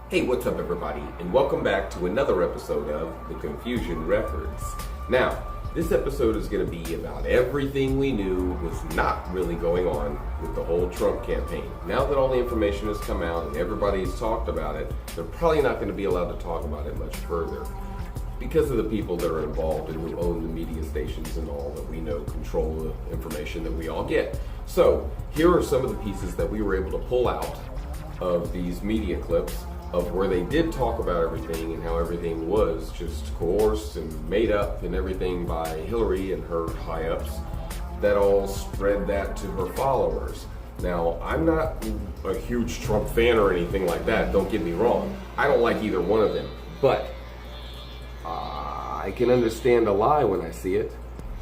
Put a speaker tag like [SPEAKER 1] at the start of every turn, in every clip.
[SPEAKER 1] Hey, what's up everybody, and welcome back to another episode of The Confusion Records. Now, this episode is going to be about everything we knew was not really going on with the whole Trump campaign. Now that all the information has come out and everybody's talked about it, they're probably not going to be allowed to talk about it much further because of the people that are involved and who own the media stations and all that we know control the information that we all get. So, here are some of the pieces that we were able to pull out of these media clips of where they did talk about everything and how everything was just coerced and made up and everything by Hillary and her high-ups that all spread that to her followers. Now, I'm not a huge Trump fan or anything like that, don't get me wrong. I don't like either one of them, but I can understand a lie when I see it,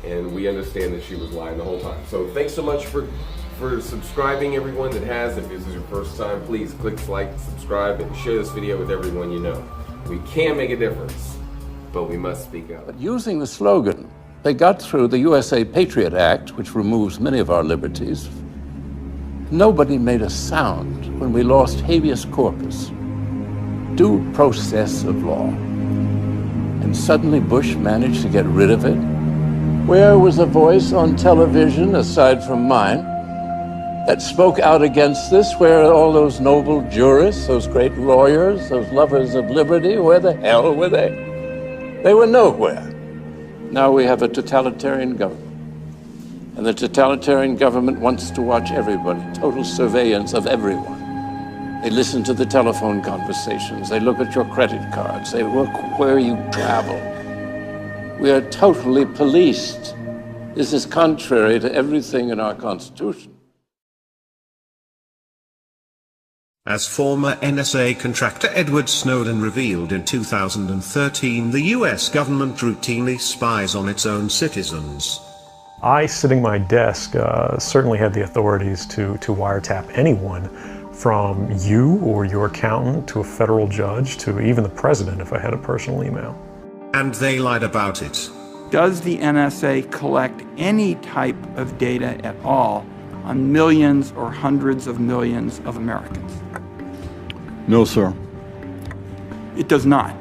[SPEAKER 1] and we understand that she was lying the whole time. So thanks so much for subscribing, everyone that has. If this is your first time, please click like, subscribe, and share this video with everyone you know. We can make a difference, but we must speak up.
[SPEAKER 2] But using the slogan, they got through the USA Patriot Act, which removes many of our liberties. Nobody made a sound when we lost habeas corpus, due process of law. And suddenly Bush managed to get rid of it. Where was a voice on television, aside from mine, that spoke out against this? Where are all those noble jurists, those great lawyers, those lovers of liberty? Where the hell were they? They were nowhere. Now we have a totalitarian government. And the totalitarian government wants to watch everybody, total surveillance of everyone. They listen to the telephone conversations. They look at your credit cards. They look where you travel. We are totally policed. This is contrary to everything in our Constitution.
[SPEAKER 3] As former NSA contractor Edward Snowden revealed in 2013, the US government routinely spies on its own citizens.
[SPEAKER 4] I, sitting at my desk, certainly had the authorities to wiretap anyone from you or your accountant to a federal judge to even the president if I had a personal email.
[SPEAKER 3] And they lied about it.
[SPEAKER 5] Does the NSA collect any type of data at all on millions or hundreds of millions of Americans?
[SPEAKER 6] No, sir.
[SPEAKER 5] It does not.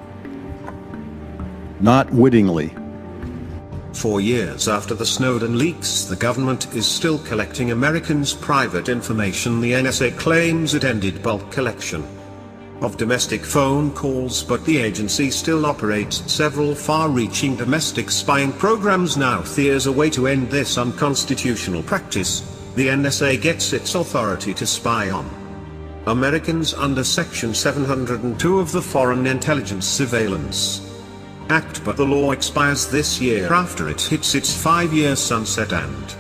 [SPEAKER 6] Not wittingly.
[SPEAKER 3] 4 years after the Snowden leaks, the government is still collecting Americans' private information. The NSA claims it ended bulk collection of domestic phone calls, but the agency still operates several far-reaching domestic spying programs now. There's a way to end this unconstitutional practice. The NSA gets its authority to spy on Americans under Section 702 of the Foreign Intelligence Surveillance Act, but the law expires this year after it hits its 5-year sunset, and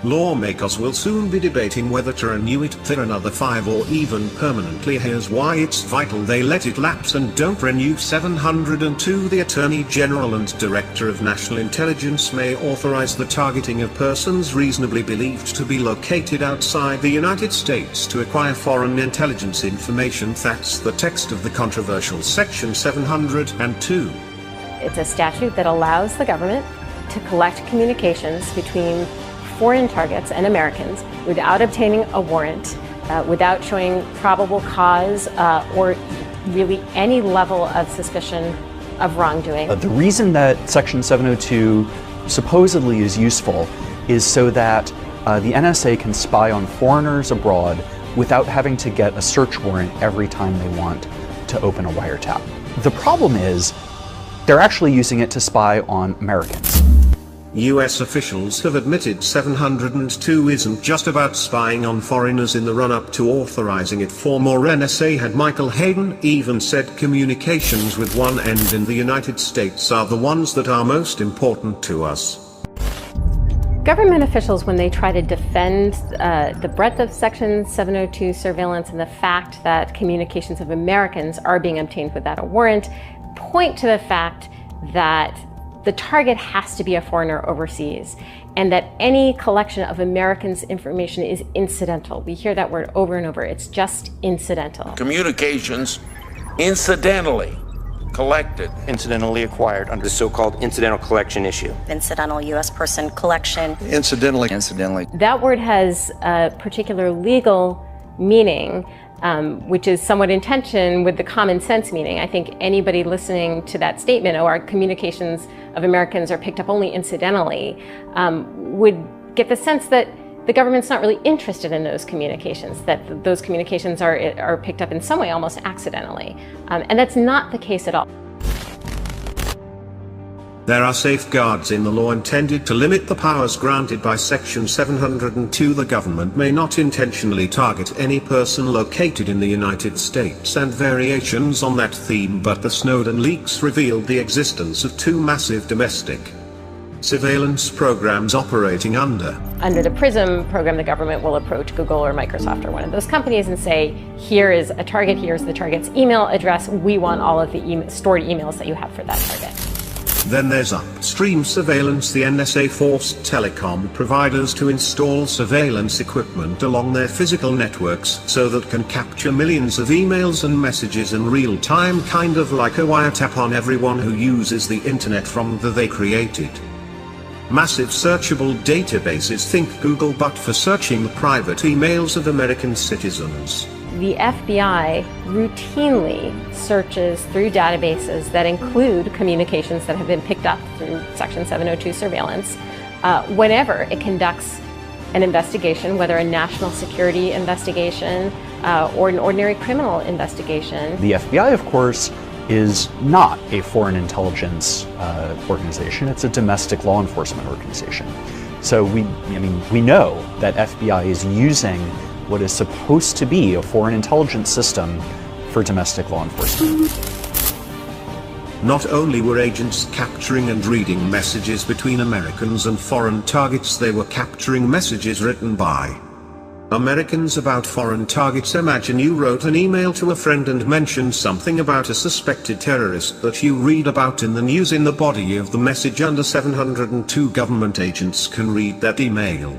[SPEAKER 3] lawmakers will soon be debating whether to renew it for another 5 or even permanently. Here's why it's vital they let it lapse and don't renew 702. The Attorney General and Director of National Intelligence may authorize the targeting of persons reasonably believed to be located outside the United States to acquire foreign intelligence information. That's the text of the controversial Section 702.
[SPEAKER 7] It's a statute that allows the government to collect communications between foreign targets and Americans without obtaining a warrant, without showing probable cause or really any level of suspicion of wrongdoing.
[SPEAKER 8] The reason that Section 702 supposedly is useful is so that the NSA can spy on foreigners abroad without having to get a search warrant every time they want to open a wiretap. The problem is they're actually using it to spy on Americans.
[SPEAKER 3] US officials have admitted 702 isn't just about spying on foreigners. In the run-up to authorizing it, former NSA head Michael Hayden even said communications with one end in the United States are the ones that are most important to us.
[SPEAKER 7] Government officials, when they try to defend the breadth of Section 702 surveillance and the fact that communications of Americans are being obtained without a warrant, point to the fact that the target has to be a foreigner overseas, and that any collection of Americans' information is incidental. We hear that word over and over. It's just incidental.
[SPEAKER 2] Communications incidentally collected.
[SPEAKER 9] Incidentally acquired under the so-called incidental collection issue.
[SPEAKER 10] Incidental U.S. person collection.
[SPEAKER 6] Incidentally.
[SPEAKER 9] Incidentally.
[SPEAKER 7] That word has a particular legal meaning which is somewhat in tension with the common sense meaning. I think anybody listening to that statement, our communications of Americans are picked up only incidentally, would get the sense that the government's not really interested in those communications, that those communications are picked up in some way almost accidentally. And that's not the case at all.
[SPEAKER 3] There are safeguards in the law intended to limit the powers granted by Section 702. The government may not intentionally target any person located in the United States and variations on that theme, but the Snowden leaks revealed the existence of two massive domestic surveillance programs operating under
[SPEAKER 7] the PRISM program. The government will approach Google or Microsoft or one of those companies and say, here is a target, here's the target's email address, we want all of the stored emails that you have for that target.
[SPEAKER 3] Then there's upstream surveillance. The NSA forced telecom providers to install surveillance equipment along their physical networks so that can capture millions of emails and messages in real time, kind of like a wiretap on everyone who uses the internet from the they created. Massive searchable databases, think Google, but for searching the private emails of American citizens.
[SPEAKER 7] The FBI routinely searches through databases that include communications that have been picked up through Section 702 surveillance whenever it conducts an investigation, whether a national security investigation or an ordinary criminal investigation.
[SPEAKER 8] The FBI, of course, is not a foreign intelligence organization. It's a domestic law enforcement organization. So we know that FBI is using what is supposed to be a foreign intelligence system for domestic law enforcement.
[SPEAKER 3] Not only were agents capturing and reading messages between Americans and foreign targets, they were capturing messages written by Americans about foreign targets. Imagine you wrote an email to a friend and mentioned something about a suspected terrorist that you read about in the news. In the body of the message under 702, government agents can read that email.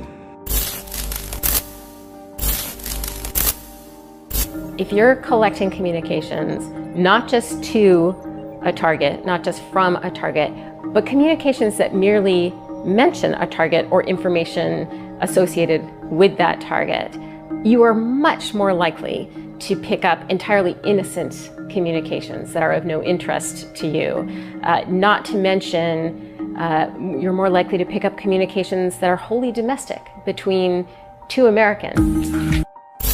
[SPEAKER 7] If you're collecting communications, not just to a target, not just from a target, but communications that merely mention a target or information associated with that target, you are much more likely to pick up entirely innocent communications that are of no interest to you. Not to mention, you're more likely to pick up communications that are wholly domestic between two Americans.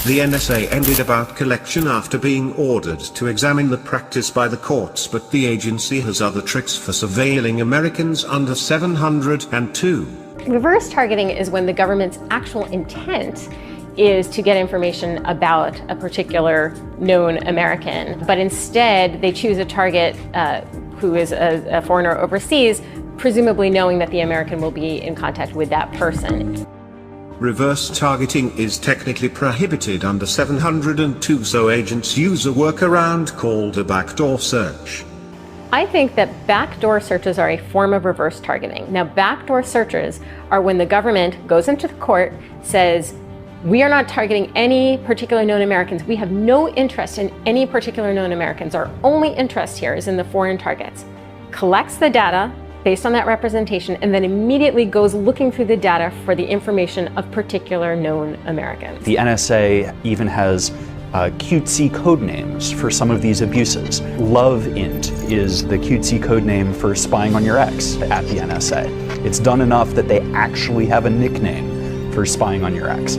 [SPEAKER 3] The NSA ended about collection after being ordered to examine the practice by the courts, but the agency has other tricks for surveilling Americans under 702.
[SPEAKER 7] Reverse targeting is when the government's actual intent is to get information about a particular known American, but instead they choose a target who is a foreigner overseas, presumably knowing that the American will be in contact with that person.
[SPEAKER 3] Reverse targeting is technically prohibited under 702, so agents use a workaround called a backdoor search.
[SPEAKER 7] I think that backdoor searches are a form of reverse targeting. Now, backdoor searches are when the government goes into the court, says, we are not targeting any particular known Americans. We have no interest in any particular known Americans. Our only interest here is in the foreign targets. Collects the data based on that representation, and then immediately goes looking through the data for the information of particular known Americans.
[SPEAKER 8] The NSA even has cutesy code names for some of these abuses. LoveInt is the cutesy code name for spying on your ex at the NSA. It's done enough that they actually have a nickname for spying on your ex.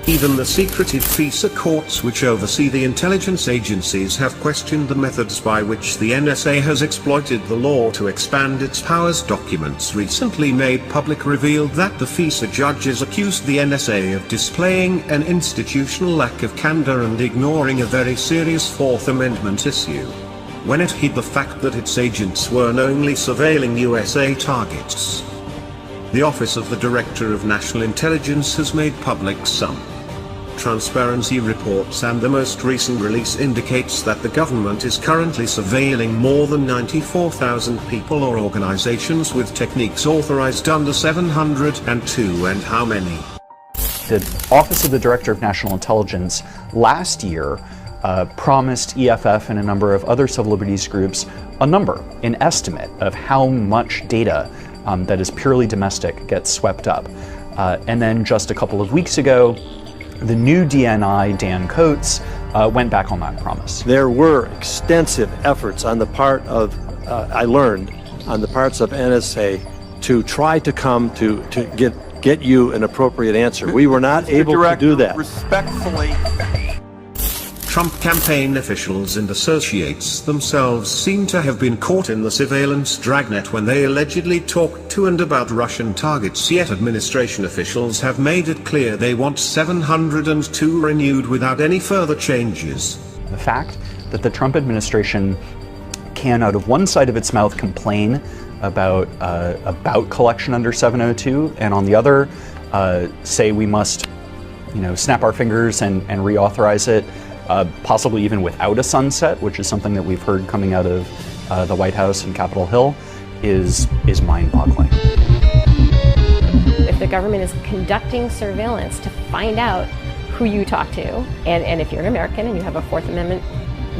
[SPEAKER 3] Even the secretive FISA courts, which oversee the intelligence agencies, have questioned the methods by which the NSA has exploited the law to expand its powers. Documents recently made public revealed that the FISA judges accused the NSA of displaying an institutional lack of candor and ignoring a very serious Fourth Amendment issue when it hid the fact that its agents weren't only surveilling USA targets. The Office of the Director of National Intelligence has made public some transparency reports, and the most recent release indicates that the government is currently surveilling more than 94,000 people or organizations with techniques authorized under 702. And how many?
[SPEAKER 8] The Office of the Director of National Intelligence last year promised EFF and a number of other civil liberties groups a number, an estimate of how much data that is purely domestic gets swept up. And then just a couple of weeks ago, The new DNI, Dan Coates, went back on that promise.
[SPEAKER 11] There were extensive efforts on the part of, I learned, on the parts of NSA to try to come to get you an appropriate answer. We were not able to do that.
[SPEAKER 9] Respectfully.
[SPEAKER 3] Trump campaign officials and associates themselves seem to have been caught in the surveillance dragnet when they allegedly talked to and about Russian targets, yet administration officials have made it clear they want 702 renewed without any further changes.
[SPEAKER 8] The fact that the Trump administration can, out of one side of its mouth, complain about collection under 702, and on the other, say we must, snap our fingers and reauthorize it, possibly even without a sunset, which is something that we've heard coming out of the White House and Capitol Hill, is mind-boggling.
[SPEAKER 7] If the government is conducting surveillance to find out who you talk to, and if you're an American and you have a Fourth Amendment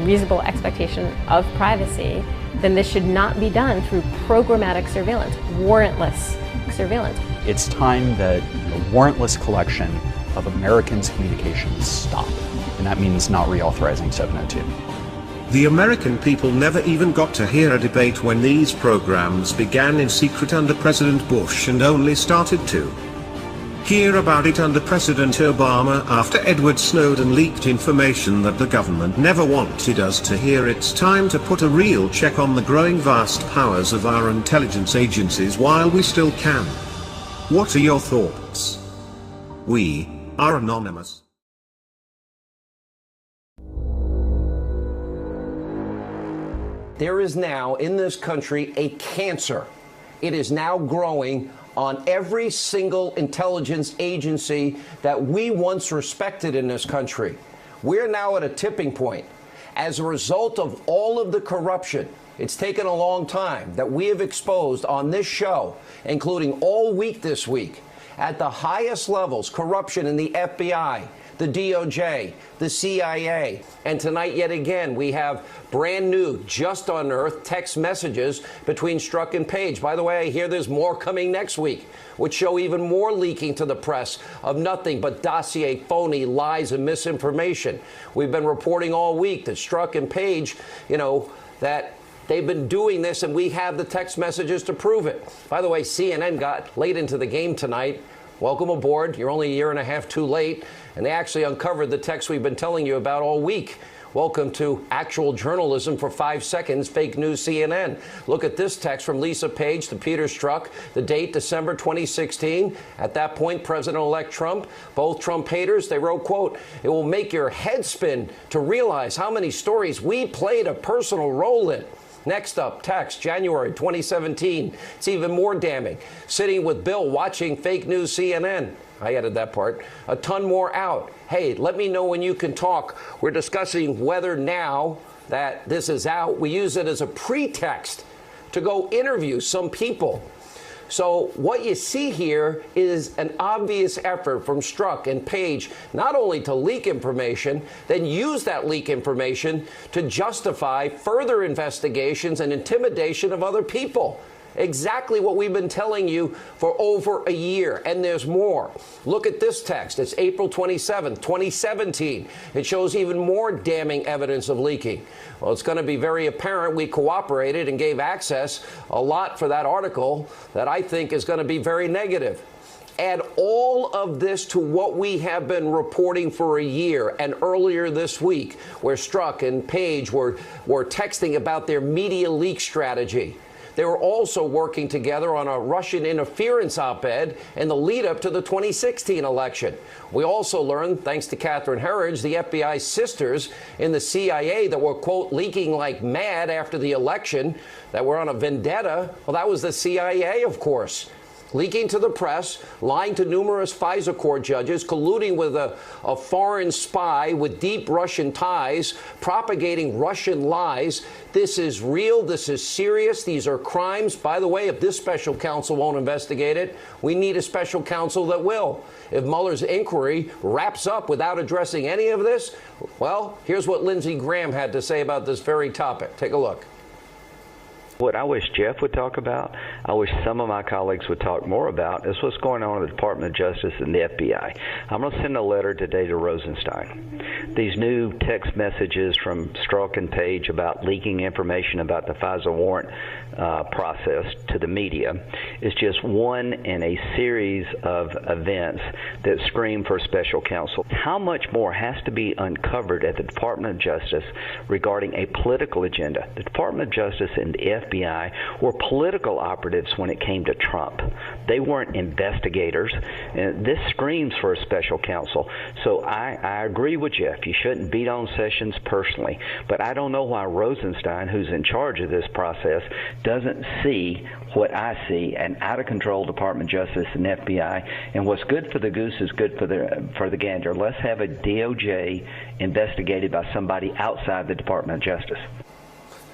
[SPEAKER 7] reasonable expectation of privacy, then this should not be done through programmatic surveillance, warrantless surveillance.
[SPEAKER 8] It's time that the warrantless collection of Americans' communications stop, and that means not reauthorizing 702.
[SPEAKER 3] The American people never even got to hear a debate when these programs began in secret under President Bush and only started to hear about it under President Obama after Edward Snowden leaked information that the government never wanted us to hear. It's time to put a real check on the growing vast powers of our intelligence agencies while we still can. What are your thoughts? We are anonymous.
[SPEAKER 12] There is now in this country a cancer. It is now growing on every single intelligence agency that we once respected in this country. We're now at a tipping point. As a result of all of the corruption, it's taken a long time, that we have exposed on this show, including all week this week, at the highest levels, corruption in the FBI, the DOJ, the CIA, and tonight yet again we have brand new, just unearthed text messages between Strzok and Page. By the way, I hear there's more coming next week, which show even more leaking to the press of nothing but dossier, phony lies and misinformation. We've been reporting all week that Strzok and Page, that they've been doing this, and we have the text messages to prove it. By the way, CNN got late into the game tonight. Welcome aboard. You're only a year and a half too late. And they actually uncovered the text we've been telling you about all week. Welcome to actual journalism for 5 seconds, fake news CNN. Look at this text from Lisa Page to Peter Strzok, the date December 2016. At that point, President-elect Trump, both Trump haters, they wrote, quote, "It will make your head spin to realize how many stories we played a personal role in." Next up, text, January 2017. It's even more damning. Sitting with Bill watching fake news CNN. I added that part. A ton more out. Hey, let me know when you can talk. We're discussing whether now that this is out, we use it as a pretext to go interview some people. So what you see here is an obvious effort from Strzok and Page not only to leak information, then use that leak information to justify further investigations and intimidation of other people. Exactly what we've been telling you for over a year, and there's more. Look at this text. It's April 27th, 2017. It shows even more damning evidence of leaking. Well, it's going to be very apparent we cooperated and gave access a lot for that article that I think is going to be very negative. Add all of this to what we have been reporting for a year and earlier this week, where Strzok and Page were texting about their media leak strategy. They were also working together on a Russian interference op-ed in the lead-up to the 2016 election. We also learned, thanks to Catherine Herridge, the FBI's sisters in the CIA that were, quote, leaking like mad after the election, that were on a vendetta. Well, that was the CIA, of course. Leaking to the press, lying to numerous FISA court judges, colluding with a foreign spy with deep Russian ties, propagating Russian lies. This is real. This is serious. These are crimes. By the way, if this special counsel won't investigate it, we need a special counsel that will. If Mueller's inquiry wraps up without addressing any of this, well, here's what Lindsey Graham had to say about this very topic. Take a look.
[SPEAKER 13] What I wish Jeff would talk about, I wish some of my colleagues would talk more about, is what's going on in the Department of Justice and the FBI. I'm going to send a letter today to Rosenstein. These new text messages from Strzok and Page about leaking information about the FISA warrant process to the media is just one in a series of events that scream for special counsel. How much more has to be uncovered at the Department of Justice regarding a political agenda? The Department of Justice and the FBI were political operatives when it came to Trump. They weren't investigators. And this screams for a special counsel. So I agree with Jeff. You shouldn't beat on Sessions personally. But I don't know why Rosenstein, who's in charge of this process, doesn't see what I see, an out-of-control Department of Justice and FBI. And what's good for the goose is good for the gander. Let's have a DOJ investigated by somebody outside the Department of Justice.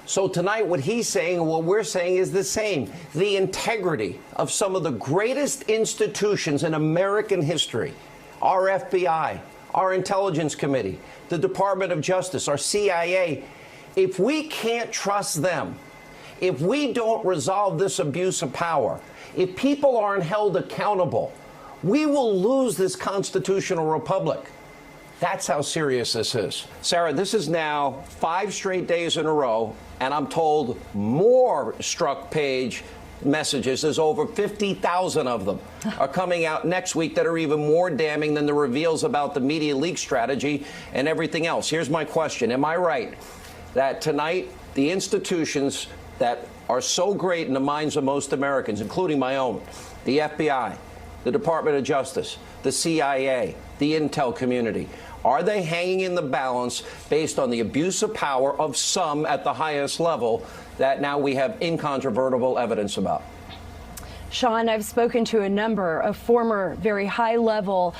[SPEAKER 12] So tonight, what he's saying and what we're saying is the same. The integrity of some of the greatest institutions in American history, our FBI, our Intelligence Committee, the Department of Justice, our CIA, if we can't trust them, if we don't resolve this abuse of power, if people aren't held accountable, we will lose this constitutional republic. That's how serious this is. Sarah, this is now 5 straight days in a row, and I'm told more Strzok Page messages, there's over 50,000 of them, are coming out next week that are even more damning than the reveals about the media leak strategy and everything else. Here's my question. Am I right that tonight the institutions that are so great in the minds of most Americans, including my own, the FBI, the Department of Justice, the CIA, the intel community, are they hanging in the balance based on the abuse of power of some at the highest level that now we have incontrovertible evidence about?
[SPEAKER 14] Sean, I've spoken to a number of former very high-level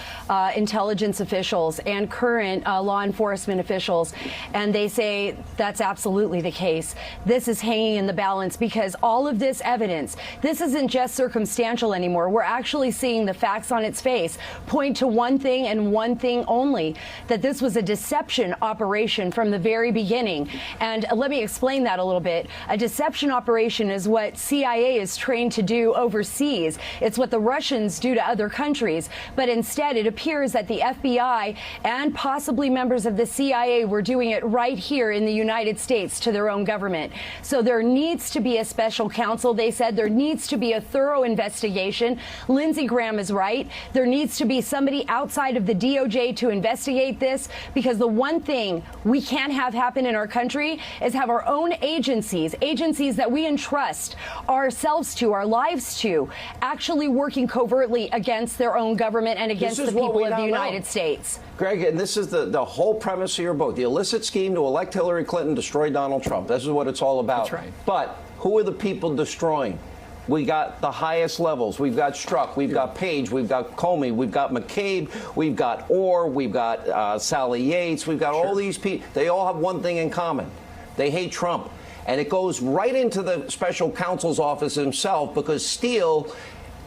[SPEAKER 14] intelligence officials and current law enforcement officials, and they say that's absolutely the case. This is hanging in the balance because all of this evidence, this isn't just circumstantial anymore. We're actually seeing the facts on its face point to one thing and one thing only, that this was a deception operation from the very beginning. And let me explain that a little bit. A deception operation is what CIA is trained to do overseas. It's what the Russians do to other countries. But instead, it appears that the FBI and possibly members of the CIA were doing it right here in the United States to their own government. So there needs to be a special counsel. They said there needs to be a thorough investigation. Lindsey Graham is right. There needs to be somebody outside of the DOJ to investigate this, because the one thing we can't have happen in our country is have our own agencies that we entrust ourselves to, our lives to, actually working covertly against their own government and against the people of the United States.
[SPEAKER 12] Greg, and this is the whole premise of your book. The illicit scheme to elect Hillary Clinton, destroy Donald Trump. This is what it's all about.
[SPEAKER 5] That's right.
[SPEAKER 12] But who are the people destroying? We got the highest levels. We've got Strzok, we've got Page, we've got Comey, we've got McCabe, we've got Orr, we've got Sally Yates, we've got all these people. They all have one thing in common. They hate Trump. And it goes right into the special counsel's office himself, because Steele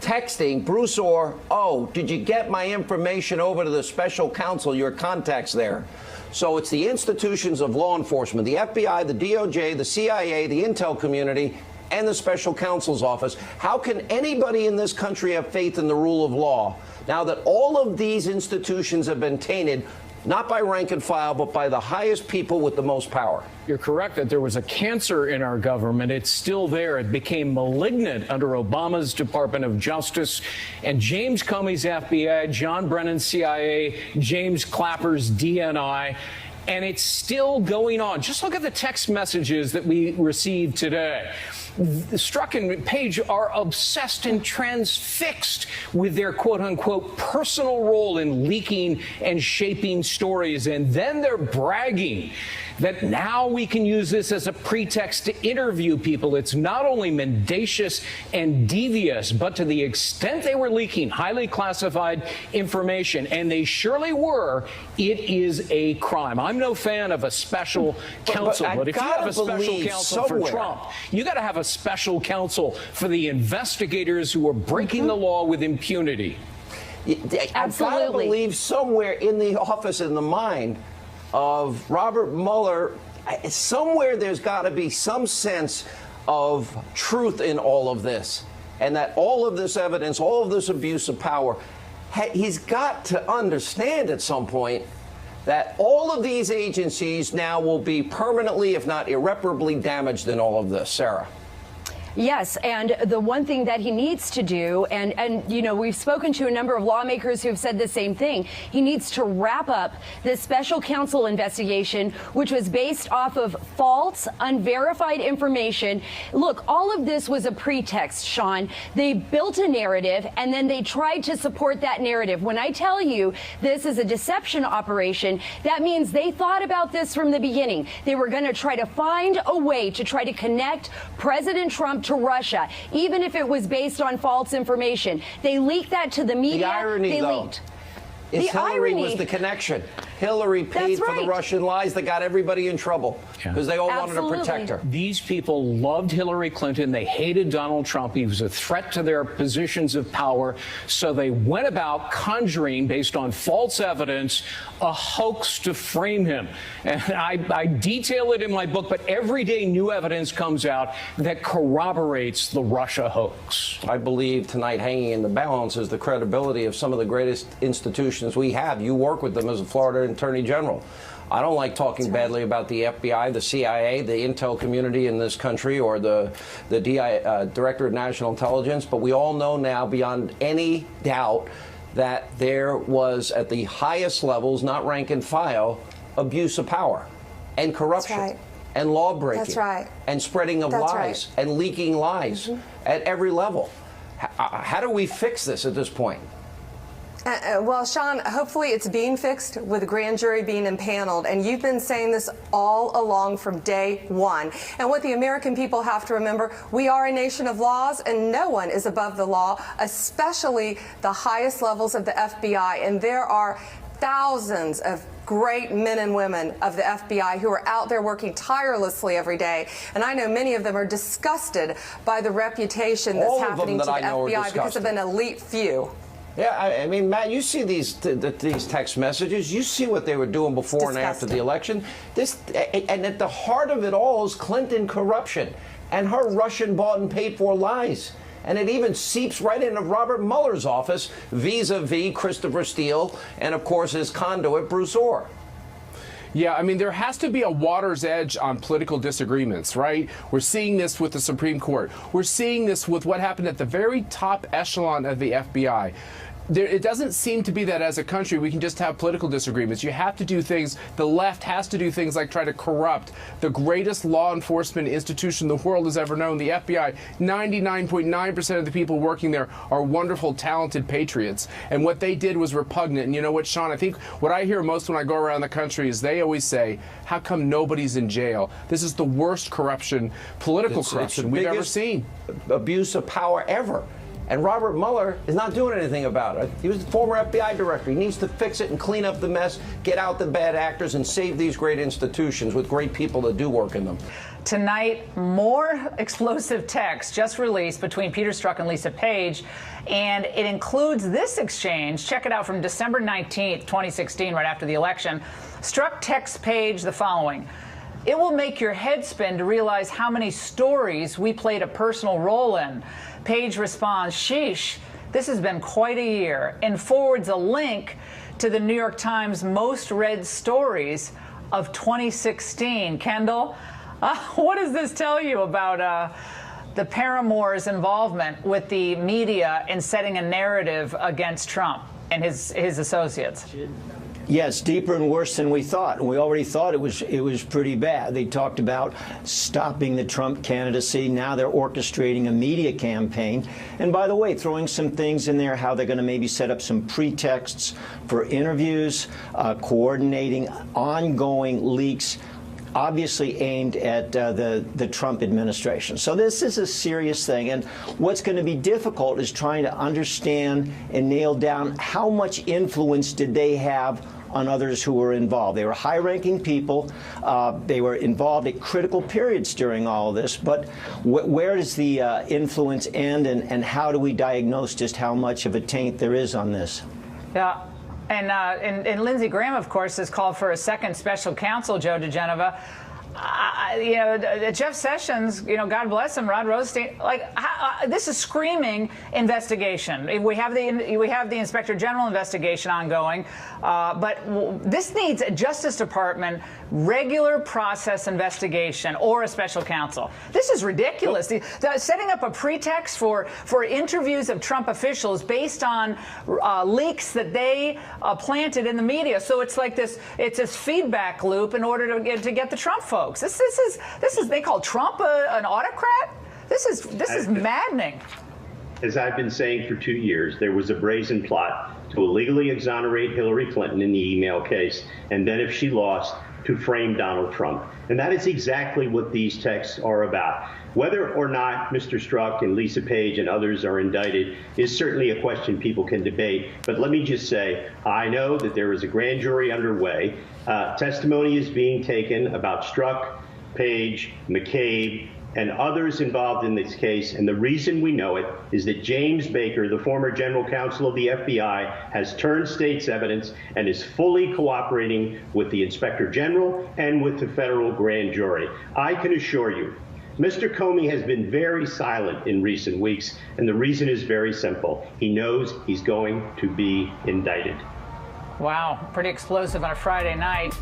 [SPEAKER 12] texting Bruce Orr, oh, did you get my information over to the special counsel, your contacts there? So it's the institutions of law enforcement, the FBI, the DOJ, the CIA, the intel community, and the special counsel's office. How can anybody in this country have faith in the rule of law now that all of these institutions have been tainted, not by rank and file, but by the highest people with the most power?
[SPEAKER 15] You're correct that there was a cancer in our government. It's still there. It became malignant under Obama's Department of Justice and James Comey's FBI, John Brennan's CIA, James Clapper's DNI. And it's still going on. Just look at the text messages that we received today. Strzok and Page are obsessed and transfixed with their quote-unquote personal role in leaking and shaping stories, and then they're bragging that now we can use this as a pretext to interview people. It's not only mendacious and devious, but to the extent they were leaking highly classified information, and they surely were, it is a crime. I'm no fan of a special counsel, but if you have a special counsel for Trump, you got to have a special counsel for the investigators who are breaking the law with impunity.
[SPEAKER 12] I've got to believe somewhere in the office, in the mind of Robert Mueller, somewhere there's got to be some sense of truth in all of this, and that all of this evidence, all of this abuse of power, he's got to understand at some point that all of these agencies now will be permanently, if not irreparably, damaged in all of this. Sarah.
[SPEAKER 14] Yes, and the one thing that he needs to do, and you know, we've spoken to a number of lawmakers who have said the same thing, he needs to wrap up this special counsel investigation, which was based off of false, unverified information. Look, all of this was a pretext, Sean. They built a narrative, and then they tried to support that narrative. When I tell you this is a deception operation, that means they thought about this from the beginning. They were going to try to find a way to try to connect President Trump to Russia, even if it was based on false information. They leaked that to the media.
[SPEAKER 12] The irony, though, is Hillary was the connection. Hillary paid for the Russian lies that got everybody in trouble because they all wanted to protect her.
[SPEAKER 15] These people loved Hillary Clinton. They hated Donald Trump. He was a threat to their positions of power. So they went about conjuring, based on false evidence, a hoax to frame him. And I detail it in my book, but every day new evidence comes out that corroborates the Russia hoax.
[SPEAKER 12] I believe tonight hanging in the balance is the credibility of some of the greatest institutions we have. You work with them as a Florida Attorney General. I don't like talking badly about the FBI, the CIA, the intel community in this country, or the Director of National Intelligence, but we all know now beyond any doubt that there was, at the highest levels, not rank and file, abuse of power and corruption and law breaking and spreading of lies and leaking lies at every level. How do we fix this at this point?
[SPEAKER 16] Well, Sean, hopefully it's being fixed with a grand jury being impaneled, and you've been saying this all along from day one. And what the American people have to remember, we are a nation of laws, and no one is above the law, especially the highest levels of the FBI. And there are thousands of great men and women of the FBI who are out there working tirelessly every day. And I know many of them are disgusted by the reputation that's happening to the FBI because of an elite few.
[SPEAKER 12] Yeah, I mean, Matt, you see these text messages. You see what they were doing before and after the election. And at the heart of it all is Clinton corruption and her Russian bought and paid for lies. And it even seeps right into Robert Mueller's office vis-a-vis Christopher Steele and, of course, his conduit, Bruce Orr.
[SPEAKER 1] Yeah, I mean, there has to be a water's edge on political disagreements, right? We're seeing this with the Supreme Court. We're seeing this with what happened at the very top echelon of the FBI. It doesn't seem to be that as a country we can just have political disagreements. You have to do things, the left has to do things like try to corrupt the greatest law enforcement institution the world has ever known, the FBI. 99.9% of the people working there are wonderful, talented patriots. And what they did was repugnant. And you know what, Sean, I think what I hear most when I go around the country is they always say, how come nobody's in jail? This is the worst corruption, political corruption we've ever seen.
[SPEAKER 12] Abuse of power ever. And Robert Mueller is not doing anything about it. He was the former FBI director. He needs to fix it and clean up the mess, get out the bad actors, and save these great institutions with great people that do work in them.
[SPEAKER 17] Tonight, more explosive text just released between Peter Strzok and Lisa Page, and it includes this exchange. Check it out from December 19th, 2016, right after the election. Strzok texts Page the following: "It will make your head spin to realize how many stories we played a personal role in." Page responds, "Sheesh, this has been quite a year," and forwards a link to the New York Times most read stories of 2016. Kendall, what does this tell you about the paramour's involvement with the media in setting a narrative against Trump and his associates?
[SPEAKER 18] Yeah, it's deeper and worse than we thought. And we already thought it was pretty bad. They talked about stopping the Trump candidacy. Now they're orchestrating a media campaign. And by the way, throwing some things in there, how they're going to maybe set up some pretexts for interviews, coordinating ongoing leaks, obviously aimed at the Trump administration. So this is a serious thing. And what's going to be difficult is trying to understand and nail down how much influence did they have on others who were involved. They were high-ranking people. They were involved at critical periods during all of this. But where does the influence end, and how do we diagnose just how much of a taint there is on this?
[SPEAKER 17] Yeah. And Lindsey Graham, of course, has called for a second special counsel, Joe DeGenova. Jeff Sessions, God bless him, Rod Rosenstein, this is screaming investigation. We have the Inspector General investigation ongoing, but this needs a Justice Department regular process investigation or a special counsel. This is ridiculous. Setting up a pretext for interviews of Trump officials based on leaks that they planted in the media. So it's like this feedback loop in order to get the Trump folks. This is they call Trump an autocrat? This is maddening.
[SPEAKER 19] As I've been saying for 2 years, there was a brazen plot to illegally exonerate Hillary Clinton in the email case, and then if she lost, to frame Donald Trump. And that is exactly what these texts are about. Whether or not Mr. Strzok and Lisa Page and others are indicted is certainly a question people can debate. But let me just say, I know that there is a grand jury underway. Testimony is being taken about Strzok, Page, McCabe, and others involved in this case. And the reason we know it is that James Baker, the former general counsel of the FBI, has turned state's evidence and is fully cooperating with the Inspector General and with the federal grand jury. I can assure you, Mr. Comey has been very silent in recent weeks, and the reason is very simple. He knows he's going to be indicted.
[SPEAKER 17] Wow, pretty explosive on a Friday night.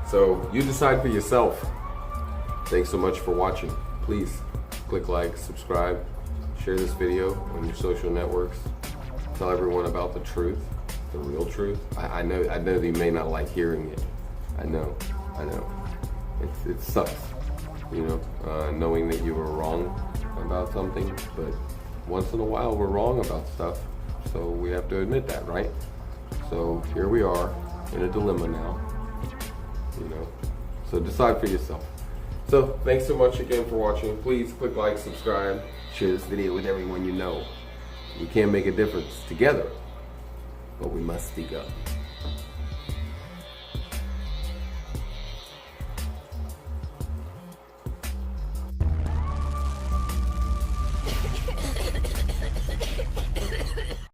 [SPEAKER 1] So you decide for yourself. Thanks so much for watching. Please click like, subscribe, share this video on your social networks. Tell everyone about the truth, the real truth. I know that you may not like hearing it. I know. It sucks, knowing that you were wrong about something, but once in a while we're wrong about stuff, so we have to admit that, right? So here we are in a dilemma now. So decide for yourself. So thanks so much again for watching. Please click like, subscribe, share this video with everyone you know. We can make a difference together, but we must speak up.